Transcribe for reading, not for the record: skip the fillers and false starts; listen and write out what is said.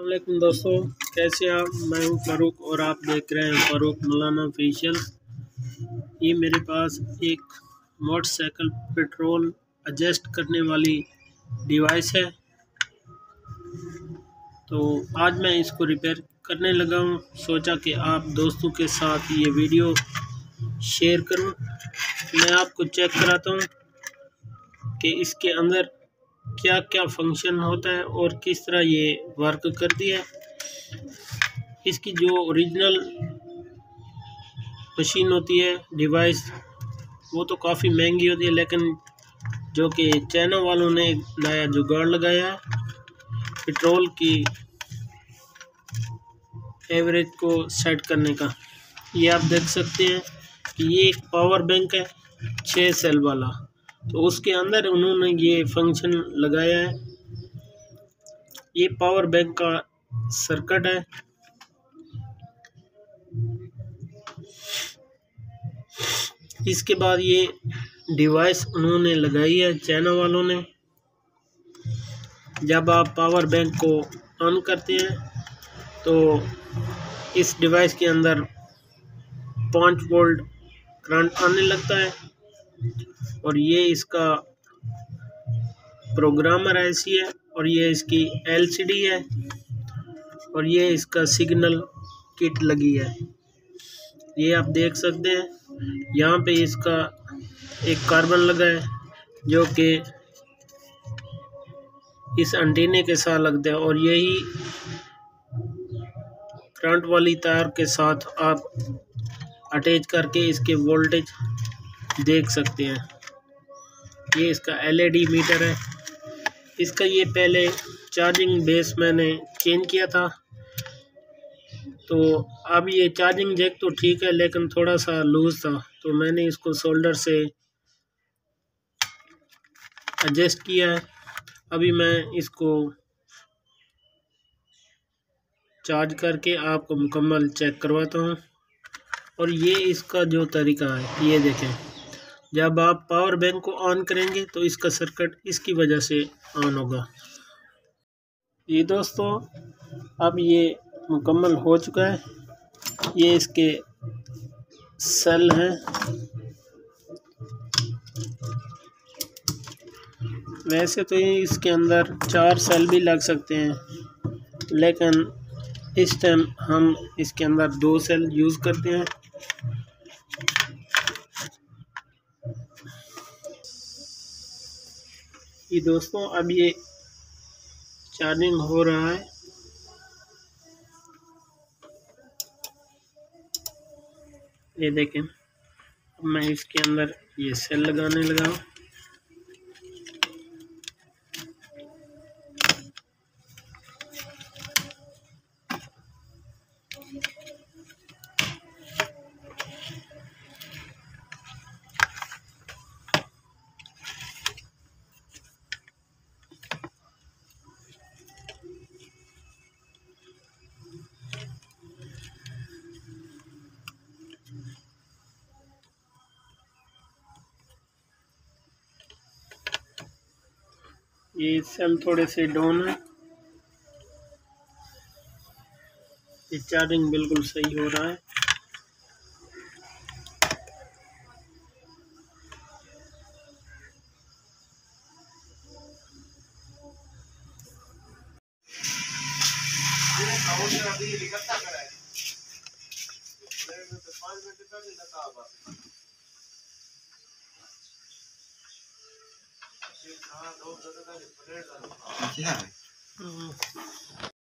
वालेकुम दोस्तों, कैसे आप। मैं हूं फ़ारूक और आप देख रहे हैं फ़ारूक मौलाना ऑफिशियल। ये मेरे पास एक मोटरसाइकिल पेट्रोल एडजस्ट करने वाली डिवाइस है। तो आज मैं इसको रिपेयर करने लगा हूं। सोचा कि आप दोस्तों के साथ ये वीडियो शेयर करूं। मैं आपको चेक कराता हूं कि इसके अंदर क्या क्या फंक्शन होता है और किस तरह ये वर्क करती है। इसकी जो ओरिजिनल मशीन होती है, डिवाइस, वो तो काफ़ी महंगी होती है, लेकिन जो कि चाइना वालों ने नया जुगाड़ लगाया है पेट्रोल की एवरेज को सेट करने का। ये आप देख सकते हैं कि ये एक पावर बैंक है 6 सेल वाला। तो उसके अंदर उन्होंने ये फंक्शन लगाया है। ये पावर बैंक का सर्किट है। इसके बाद ये डिवाइस उन्होंने लगाई है चाइना वालों ने। जब आप पावर बैंक को ऑन करते हैं तो इस डिवाइस के अंदर 5 वोल्ट करंट आने लगता है और ये इसका प्रोग्रामर ऐसी है और ये इसकी एलसीडी है और ये इसका सिग्नल किट लगी है। ये आप देख सकते हैं। यहाँ पे इसका एक कार्बन लगा है जो कि इस एंटीने के साथ लगता है और यही करंट वाली तार के साथ आप अटैच करके इसके वोल्टेज देख सकते हैं। ये इसका एलईडी मीटर है। इसका ये पहले चार्जिंग बेस मैंने चेंज किया था, तो अब ये चार्जिंग जैक तो ठीक है लेकिन थोड़ा सा लूज़ था, तो मैंने इसको सोल्डर से एडजस्ट किया है। अभी मैं इसको चार्ज करके आपको मुकम्मल चेक करवाता हूँ। और ये इसका जो तरीका है, ये देखें, जब आप पावर बैंक को ऑन करेंगे तो इसका सर्किट इसकी वजह से ऑन होगा। ये दोस्तों अब ये मुकम्मल हो चुका है। ये इसके सेल हैं। वैसे तो ये इसके अंदर 4 सेल भी लग सकते हैं, लेकिन इस टाइम हम इसके अंदर 2 सेल यूज़ करते हैं। ये दोस्तों अब ये चार्जिंग हो रहा है। ये देखें, अब मैं इसके अंदर ये सेल लगाने लगा हूँ। ये सेल थोड़े से डाउन है। ये चार्जिंग बिल्कुल सही हो रहा है। क्या है?